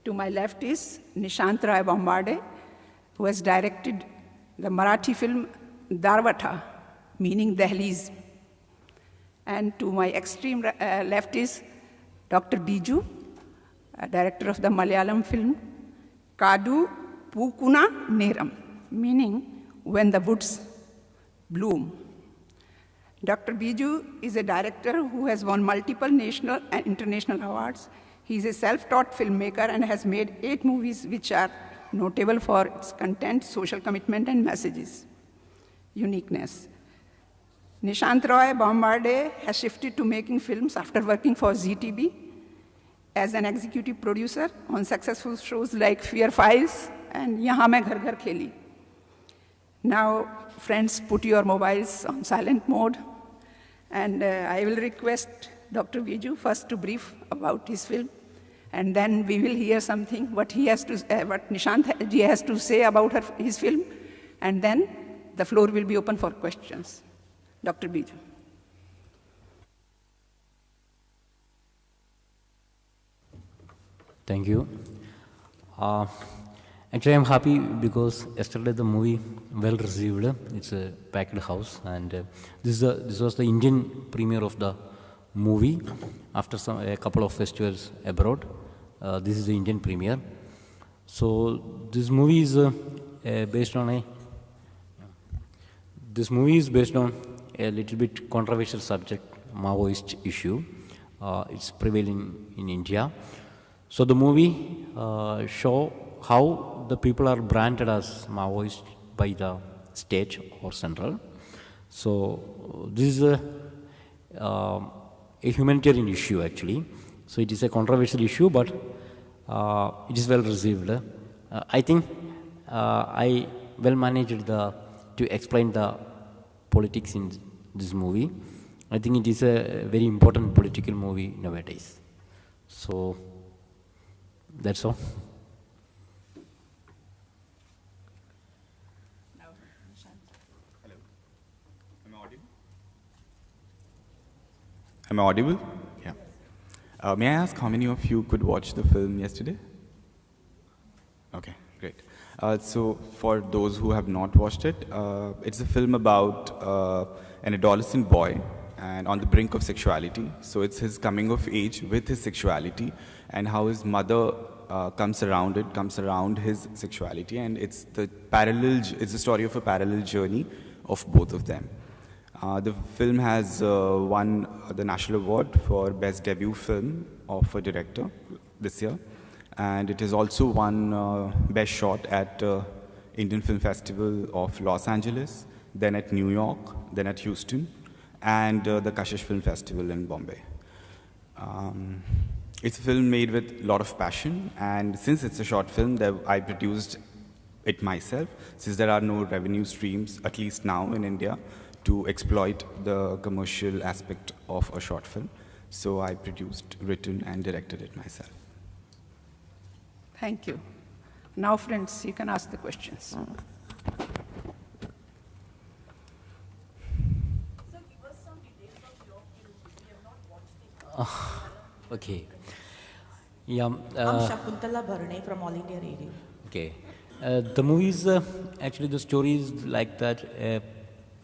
To my left is Nishant Roy Bombarde, who has directed the Marathi film Daaravtha, meaning Dahliz. And to my extreme left is Dr. Biju, director of the Malayalam film Kadu Pukuna Neram, meaning when the woods bloom. Dr. Biju is a director who has won multiple national and international awards. He is a self-taught filmmaker and has made 8 movies which are notable for its content, social commitment, and messages. Uniqueness. Nishant Roy Bombarde has shifted to making films after working for ZTB as an executive producer on successful shows like Fear Files and Yahan Main Ghar Ghar Kheli. Now, friends, put your mobiles on silent mode, and I will request Dr. Biju first to brief about his film, and then we will hear something, what Nishant ji has to say about his film, and then the floor will be open for questions. Dr. Biju. Thank you. Actually, I'm happy because yesterday the movie well received. It's a packed house, and this was the Indian premiere of the movie after a couple of festivals abroad. This is the Indian premiere. So this movie is based on a little bit controversial subject, Maoist issue. It's prevailing in India. So the movie show how the people are branded as Maoist by the state or central. So this is a humanitarian issue actually. So it is a controversial issue, but it is well received. I think I well managed to explain the politics in this movie. I think it is a very important political movie nowadays. So that's all. Am I audible? Yeah. May I ask how many of you could watch the film yesterday? Okay, great. So for those who have not watched it, it's a film about an adolescent boy and on the brink of sexuality. So it's his coming of age with his sexuality and how his mother comes around his sexuality, and it's the story of a parallel journey of both of them. The film has won the National Award for Best Debut Film of a Director this year, and it has also won Best Shot at Indian Film Festival of Los Angeles, then at New York, then at Houston, and the Kashish Film Festival in Bombay. It's a film made with a lot of passion, and since it's a short film, I produced it myself, since there are no revenue streams, at least now in India, to exploit the commercial aspect of a short film. So I produced, written, and directed it myself. Thank you. Now, friends, you can ask the questions. So give us some details of your film. We have not watched it. Okay. Yeah. I'm Shakuntala Bharane from All India Radio. Okay. The movie is actually the story is like that.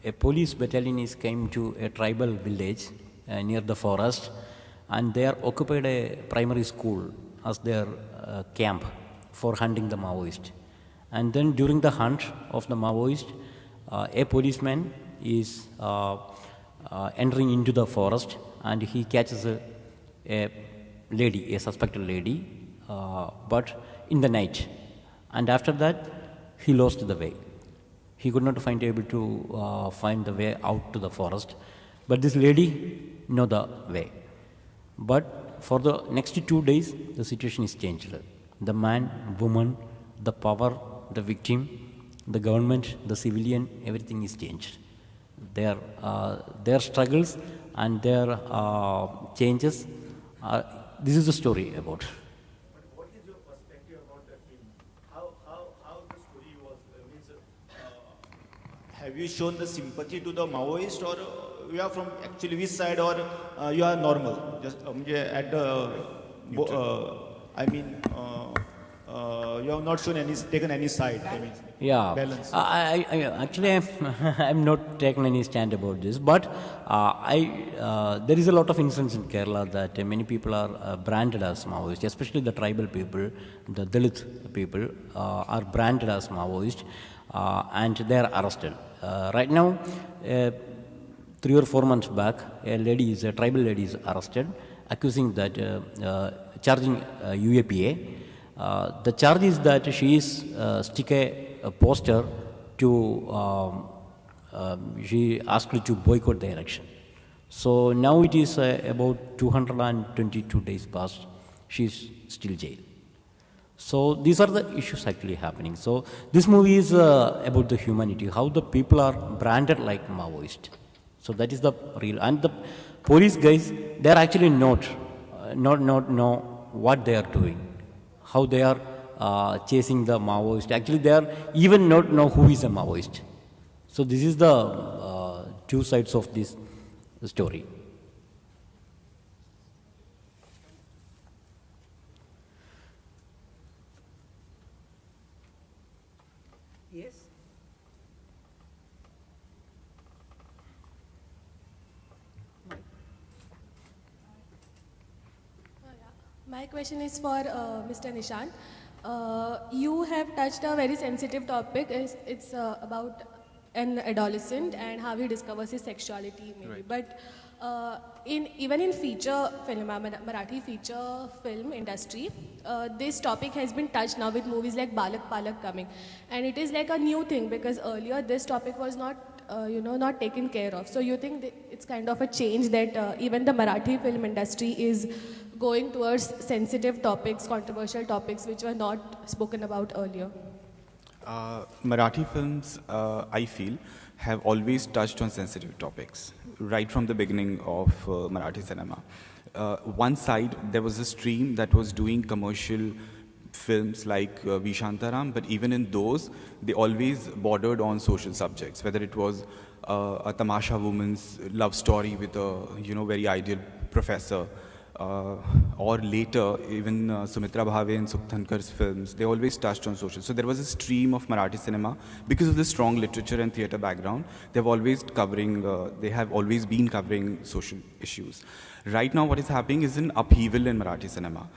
A police battalion came to a tribal village near the forest, and they are occupied a primary school as their camp for hunting the Maoist. And then during the hunt of the Maoist, a policeman is entering into the forest, and he catches a lady, a suspected lady, but in the night. And after that, he lost the way. He could not able to find the way out to the forest. But this lady know the way. But for the next 2 days, the situation is changed. The man, woman, the power, the victim, the government, the civilian, everything is changed. Their struggles and their changes, this is the story about. Have you shown the sympathy to the Maoist, or you are from actually which side, or you are normal, just at the I mean, you have not shown taken any side. I mean, Yeah, balance. I actually I'm not taking any stand about this, but there is a lot of incidents in Kerala that many people are branded as Maoist, especially the tribal people, the Dalit people are branded as Maoist, and they are arrested. Right now, 3 or 4 months back, a tribal lady is arrested, accusing that charging UAPA. The charge is that she is stick a poster to she asked to boycott the election. So now it is about 222 days past. She is still jailed. So these are the issues actually happening. So this movie is about the humanity, how the people are branded like Maoist. So that is the real. And the police guys, they are actually not know what they are doing, how they are chasing the Maoist. Actually, they are even not know who is a Maoist. So this is the two sides of this story. Yes. My question is for Mr. Nishant. You have touched a very sensitive topic. It's about an adolescent and how he discovers his sexuality, maybe. Right. But even in feature film, Marathi feature film industry, this topic has been touched now with movies like Balak Palak coming, and it is like a new thing because earlier this topic was not. Not taken care of. So you think that it's kind of a change that even the Marathi film industry is going towards sensitive topics, controversial topics, which were not spoken about earlier? Marathi films, I feel, have always touched on sensitive topics, right from the beginning of Marathi cinema. One side, there was a stream that was doing commercial films like Vishantaram, but even in those, they always bordered on social subjects, whether it was a Tamasha woman's love story with a very ideal professor, or later even Sumitra Bhave and Sukthankar's films, they always touched on social. So there was a stream of Marathi cinema because of the strong literature and theatre background. They have always been covering social issues. Right now, what is happening is an upheaval in Marathi cinema.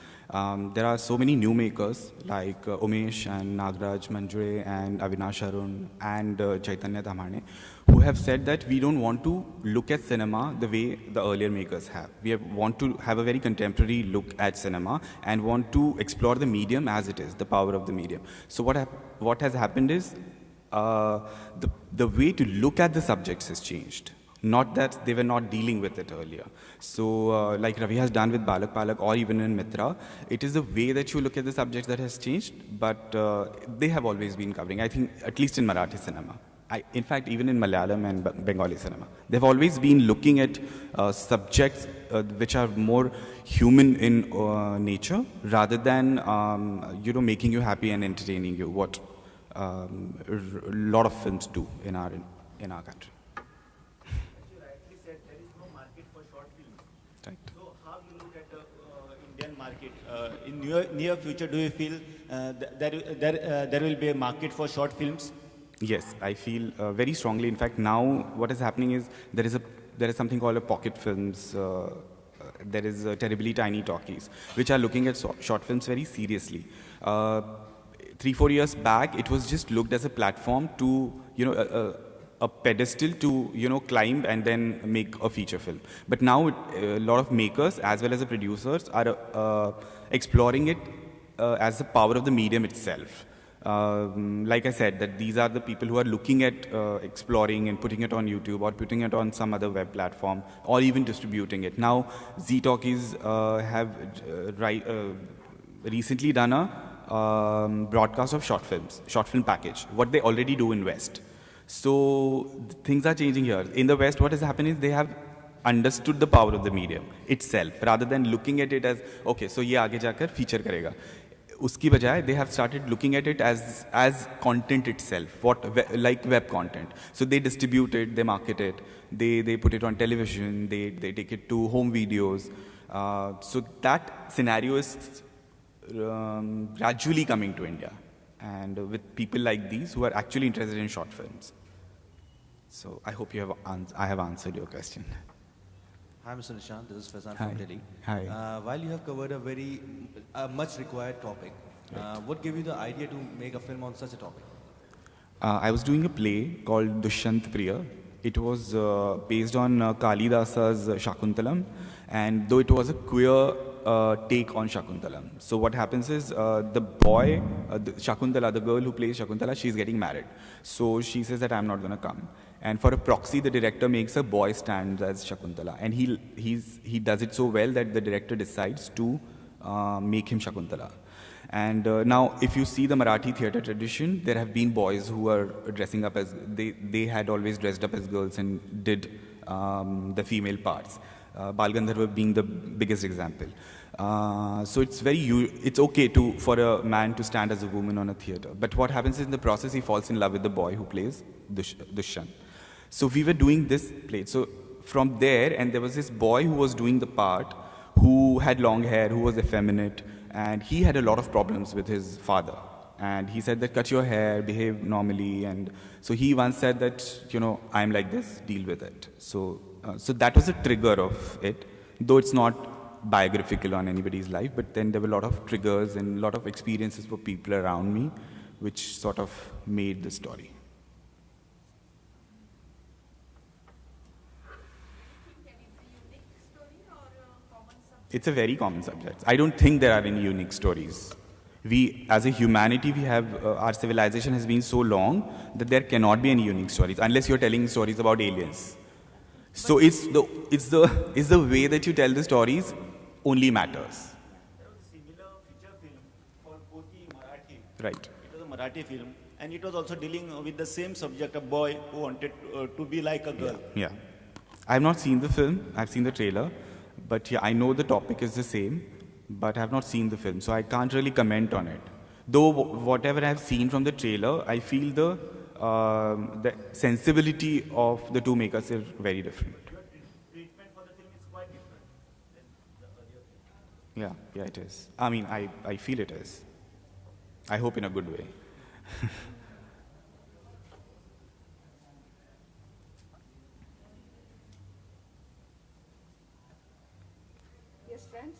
There are so many new makers like Umesh and Nagraj Manjure and Avinash Arun and Chaitanya Tamhane, who have said that we don't want to look at cinema the way the earlier makers have. We want to have a very contemporary look at cinema and want to explore the medium as it is, the power of the medium. So what has happened is the way to look at the subjects has changed. Not that they were not dealing with it earlier. So like Ravi has done with Balak Palak or even in Mitra, it is the way that you look at the subjects that has changed, but they have always been covering, I think, at least in Marathi cinema. In fact, even in Malayalam and Bengali cinema. They've always been looking at subjects which are more human in nature rather than making you happy and entertaining you, what a lot of films do in our country. Right. So how you look at the Indian market? In near future, do you feel there will be a market for short films? Yes, I feel very strongly. In fact, now what is happening is there is something called a pocket films. There is terribly tiny talkies, which are looking at short films very seriously. 3-4 years back, it was just looked as a platform to a pedestal to climb and then make a feature film. But now a lot of makers as well as the producers are exploring it as the power of the medium itself. Like I said, that these are the people who are looking at exploring and putting it on YouTube or putting it on some other web platform or even distributing it. Now, Z-Talkies have recently done a broadcast of short film package, what they already do in West. So things are changing here. In the West, what has happened is they have understood the power of the medium itself rather than looking at it as, okay, so ye aage jaakar feature karega. Uski bajaye, they have started looking at it as content itself, like web content. So they distribute it, they market it, they put it on television, they take it to home videos. So that scenario is gradually coming to India, and with people like these who are actually interested in short films. So I hope I have answered your question. Hi, Mr. Nishant. This is Faizan Hi. from Delhi. Hi. While you have covered a very much required topic, what gave you the idea to make a film on such a topic? I was doing a play called Dushyant Priya. It was based on Kalidasa's Shakuntalam, and though it was a queer take on Shakuntalam. So what happens is the boy, Shakuntala, the girl who plays Shakuntala, she's getting married. So she says that I'm not going to come. And for a proxy, the director makes a boy stand as Shakuntala. And he does it so well that the director decides to make him Shakuntala. And now, if you see the Marathi theatre tradition, there have been boys who are dressing up as, they had always dressed up as girls and did the female parts. Bal Gandharva being the biggest example. So it's okay for a man to stand as a woman on a theatre. But what happens is in the process, he falls in love with the boy who plays Dushyant. So we were doing this play. So from there, and there was this boy who was doing the part, who had long hair, who was effeminate, and he had a lot of problems with his father. And he said that, cut your hair, behave normally. And so he once said that, I'm like this, deal with it. So that was a trigger of it, though it's not biographical on anybody's life, but then there were a lot of triggers and a lot of experiences for people around me, which sort of made the story. It's a very common subject. I don't think there are any unique stories. We, as a humanity, we have, our civilization has been so long that there cannot be any unique stories, unless you're telling stories about aliens. So it's the way that you tell the stories only matters. There was a similar feature film called Poti Marathi. Right. It was a Marathi film, and it was also dealing with the same subject, a boy who wanted to be like a girl. Yeah. I have not seen the film. I've seen the trailer. But yeah, I know the topic is the same, but I have not seen the film, so I can't really comment on it. Though whatever I have seen from the trailer, I feel the sensibility of the two makers is very different. Your treatment for the film is quite different than the earlier film. Yeah, it is. I mean, I feel it is. I hope in a good way. Yes, friends?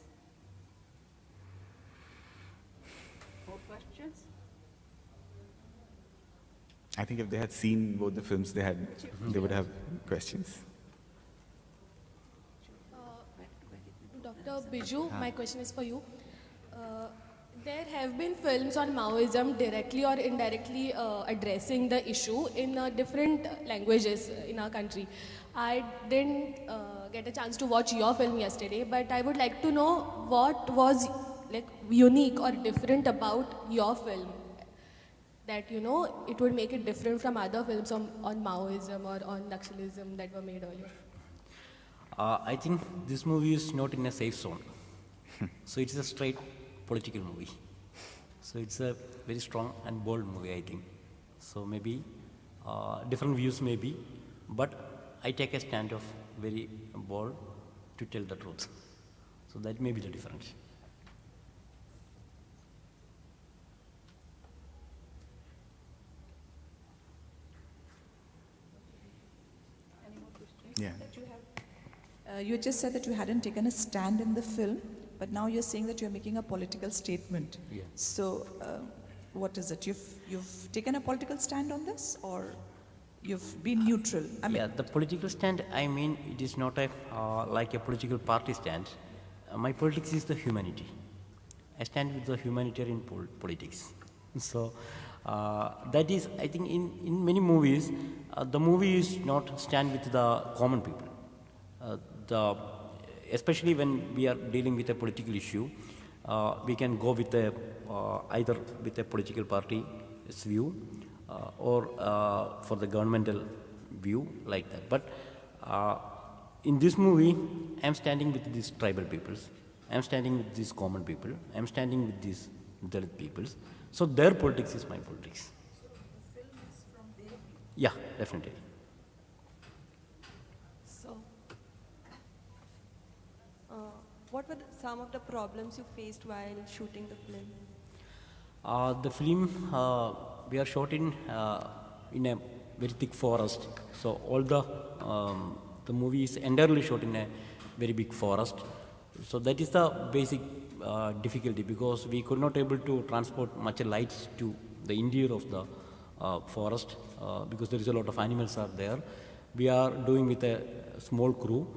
More questions? I think if they had seen both the films, they would have questions. Dr. Biju, my question is for you. There have been films on Maoism directly or indirectly addressing the issue in different languages in our country. I didn't get a chance to watch your film yesterday, but I would like to know what was unique or different about your film that it would make it different from other films on Maoism or on Naxalism that were made earlier. I think this movie is not in a safe zone. So it's a straight political movie. So it's a very strong and bold movie, I think. So maybe different views maybe, but I take a stand of very bold to tell the truth. So that may be the difference. Any more questions? Yeah. That you have? You just said that you hadn't taken a stand in the film, but now you're saying that you're making a political statement. Yeah. So, what is it? You've taken a political stand on this, or you've been neutral? I mean, Yeah, the political stand, I mean, it is not like a political party stand. My politics is the humanity. I stand with the humanitarian politics. So that is, I think, in many movies, the movie is not stand with the common people. Especially when we are dealing with a political issue, we can go with either with a political party's view or for the governmental view like that. But in this movie, I am standing with these tribal peoples. I am standing with these common people. I am standing with these Dalit peoples. So their politics is my politics. So the film is from their view. Yeah, definitely. So, What were some of the problems you faced while shooting the film? The film we are shot in a very thick forest. So all the movie is entirely shot in a very big forest. So that is the basic difficulty, because we could not able to transport much lights to the interior of the forest because there is a lot of animals are there. We are doing with a small crew.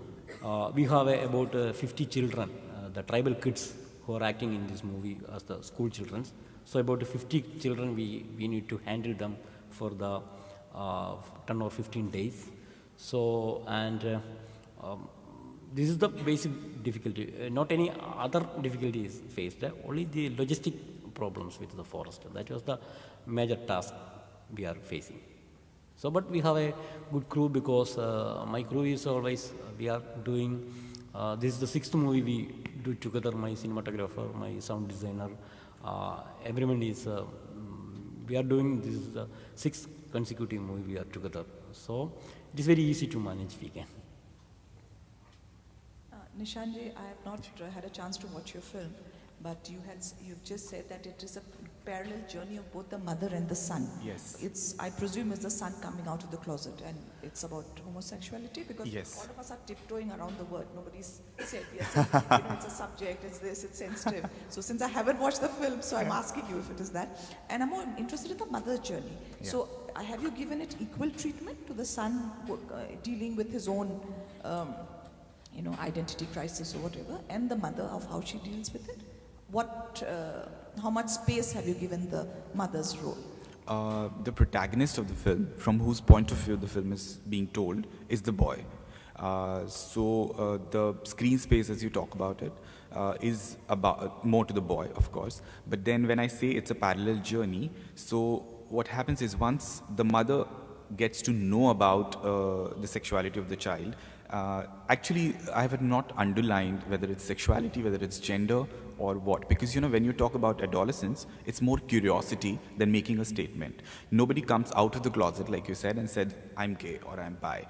We have about 50 children, the tribal kids who are acting in this movie as the school children. So about 50 children we need to handle them for the 10 or 15 days. So, and this is the basic difficulty. Not any other difficulties faced, only the logistic problems with the forest. That was the major task we are facing. So, but we have a good crew, because my crew is always, we are doing, this is the 6th movie we do together, my cinematographer, my sound designer, everyone is, we are doing, this is the 6th consecutive movie we are together. So, it is very easy to manage weekend. Nishantji, I have not had a chance to watch your film, but you've just said that it is a parallel journey of both the mother and the son. Yes. I presume it's the son coming out of the closet, and it's about homosexuality, because Yes. all of us are tiptoeing around the word. Nobody's said, yes, it's a subject, it's this, it's sensitive. So since I haven't watched the film, so I'm asking you if it is that. And I'm more interested in the mother's journey. Yeah. So have you given it equal treatment to the son dealing with his own identity crisis or whatever, and the mother of how she deals with it? How much space have you given the mother's role? The protagonist of the film, from whose point of view the film is being told, is the boy. So the screen space, as you talk about it, is about more to the boy, of course. But then when I say it's a parallel journey, so what happens is, once the mother gets to know about the sexuality of the child, actually I have not underlined whether it's sexuality, whether it's gender or what, because when you talk about adolescence, it's more curiosity than making a statement. Nobody comes out of the closet, like you said, and said, I'm gay or I'm bi.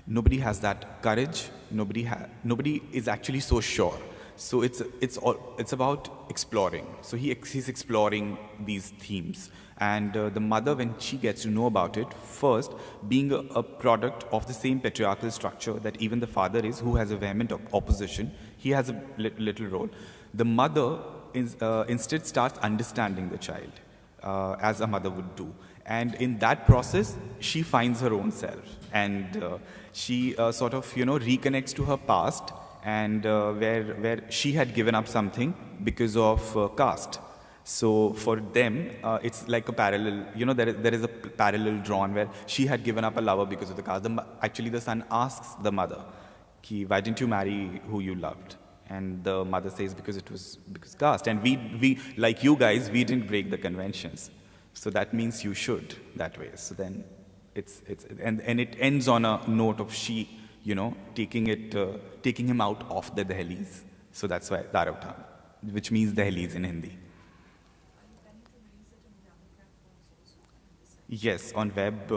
Nobody has that courage. Nobody is actually so sure. So it's about exploring. So he's exploring these themes. And the mother, when she gets to know about it, first, being a product of the same patriarchal structure that even the father is, who has a vehement opposition, he has a little role. The mother instead starts understanding the child, as a mother would do. And in that process, she finds her own self. And she sort of, reconnects to her past, and where she had given up something because of caste. So for them, it's like a parallel, there is a parallel drawn where she had given up a lover because of the caste. Actually, the son asks the mother, why didn't you marry who you loved? And the mother says, because caste. And we, like you guys, we didn't break the conventions. So that means you should that way. So then and it ends on a note of she, taking him out of the Dehliz. So that's why Daaravtha, which means Dehliz in Hindi. Yes, on web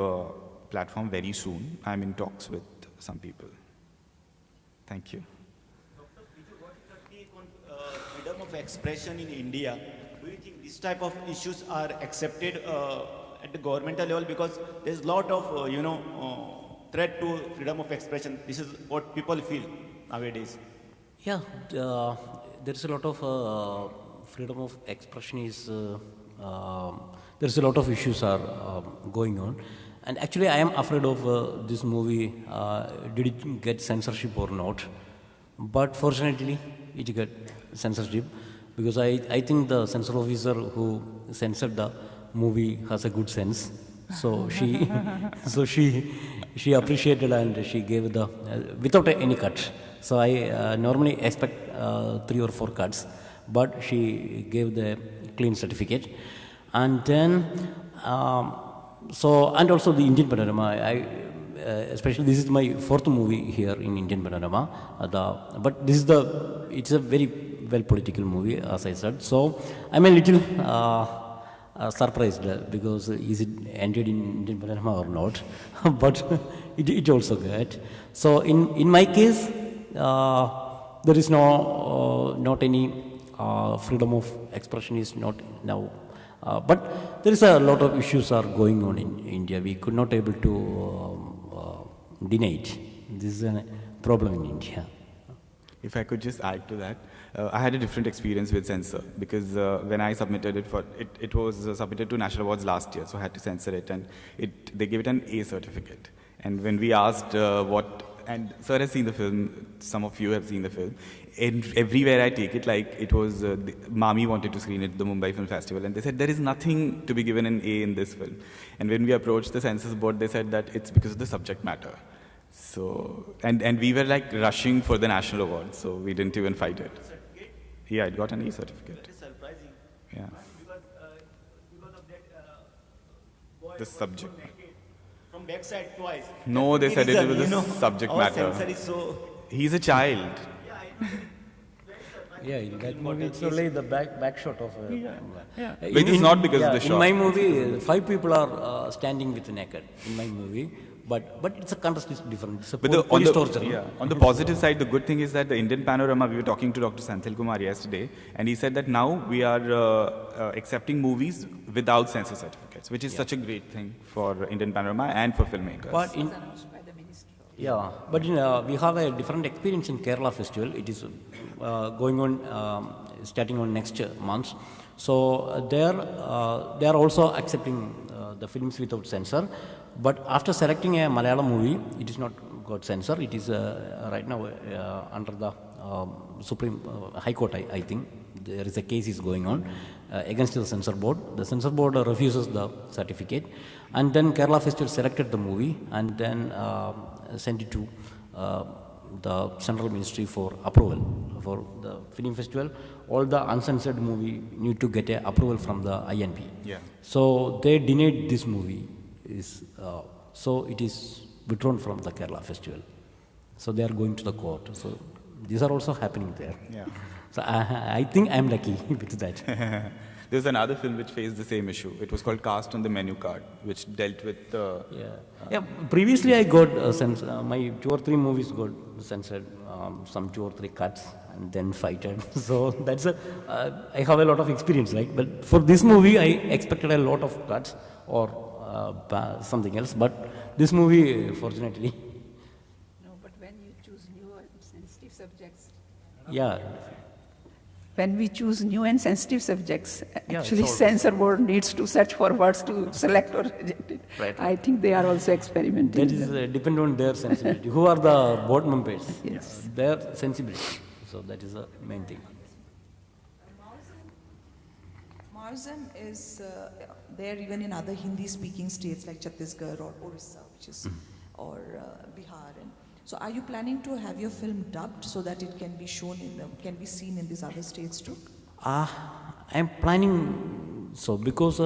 platform very soon. I'm in talks with some people. Thank you. Dr. Vijay, what is your take on freedom of expression in India? Do you think this type of issues are accepted at the governmental level? Because there's a lot of, threat to freedom of expression. This is what people feel nowadays. Yeah, there's a lot of freedom of expression is, there's a lot of issues are going on. And actually I am afraid of this movie, did it get censorship or not? But fortunately it got censorship, because I think the censor officer who censored the movie has a good sense. So she appreciated, and she gave the, without any cut. So I normally expect 3 or 4 cuts, but she gave the clean certificate. And then, and also the Indian Panorama, especially this is my 4th movie here in Indian Panorama, but this is it's a very well political movie, as I said. So I'm a little surprised because is it ended in Indian Panorama or not? But it also good. So in my case, there is not any freedom of expression is not now. But there is a lot of issues are going on in India. We could not able to deny it. This is a problem in India. If I could just add to that, I had a different experience with censor because when I submitted it for it was submitted to National Awards last year, so I had to censor it, and they gave it an A certificate. And when we asked and sir has seen the film, some of you have seen the film, and everywhere I take it, like it was, Mami wanted to screen it at the Mumbai Film Festival, and they said there is nothing to be given an A in this film. And when we approached the censors board, they said that it's because of the subject matter. So, and we were like rushing for the national award, so we didn't even fight it. Yeah, it got an A certificate. That is surprising. Yeah. Because of that boy The subject. from backside twice. No, they said it was the subject our matter. censor is so. He's a child. Yeah, in that movie it's only the back shot of. Which is not because of the shot. In my movie, 5 people are standing with naked in my movie. But it's a contrast is different. It's a police torture. On the positive side, the good thing is that the Indian Panorama, we were talking to Dr. Santhil Kumar yesterday, and he said that now we are accepting movies without censor certificates, which is such a great thing for Indian Panorama and for filmmakers. But we have a different experience in Kerala Festival. It is going on, starting on next month. So they are also accepting the films without censor. But after selecting a Malayalam movie, it is not got censor. It is right now under the Supreme High Court, I think. There is a case is going on against the censor board. The censor board refuses the certificate. And then Kerala Festival selected the movie and then sent it to the Central Ministry for approval for the film festival. All the uncensored movie need to get a approval from the INP. Yeah. So they denied this movie. So it is withdrawn from the Kerala Festival. So they are going to the court. So these are also happening there. Yeah. So I think I am lucky with that. There's another film which faced the same issue. It was called Cast on the Menu Card, which dealt with Previously I got my 2 or 3 movies got censored, some 2 or 3 cuts and then fighted. So that's I have a lot of experience, right? But for this movie I expected a lot of cuts or something else, but this movie, fortunately. No, but when you choose new and sensitive subjects. Yeah. When we choose new and sensitive subjects, Yeah, actually censor board needs to search for words to select or reject it. Right. I think they are also experimenting. That is depend on their sensibility. Who are the board members? Yes. Their sensibility. So that is the main thing. Maoism is there even in other Hindi-speaking states like Chhattisgarh or Orissa, which is, or Bihar. And so, are you planning to have your film dubbed so that it can be shown can be seen in these other states too? I am planning so because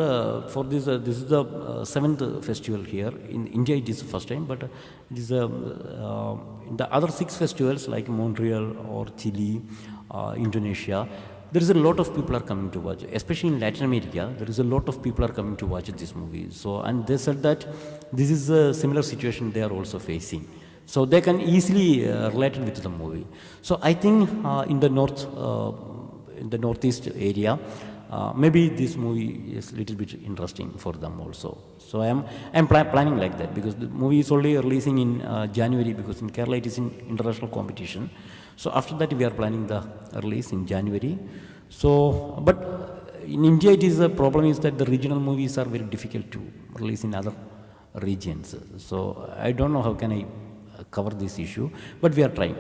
for this is the 7th festival here in India. It is the first time, but it is in the other 6 festivals like Montreal or Chile, Indonesia. There is a lot of people are coming to watch, especially in Latin America. There is a lot of people are coming to watch this movie. So, and they said that this is a similar situation they are also facing. So they can easily relate it with the movie. So I think in the northeast area, maybe this movie is a little bit interesting for them also. So I'm planning like that because the movie is only releasing in January because in Kerala it is in international competition. So after that we are planning the release in January. So, but in India it is the problem is that the regional movies are very difficult to release in other regions. So I don't know how can I cover this issue, but we are trying.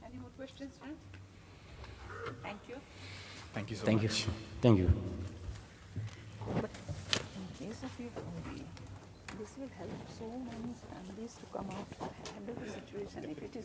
Any more questions? Thank you. Thank you so Thank much. you. Thank you. But in case of your movie, this will help so many families to come out to handle the situation. If it is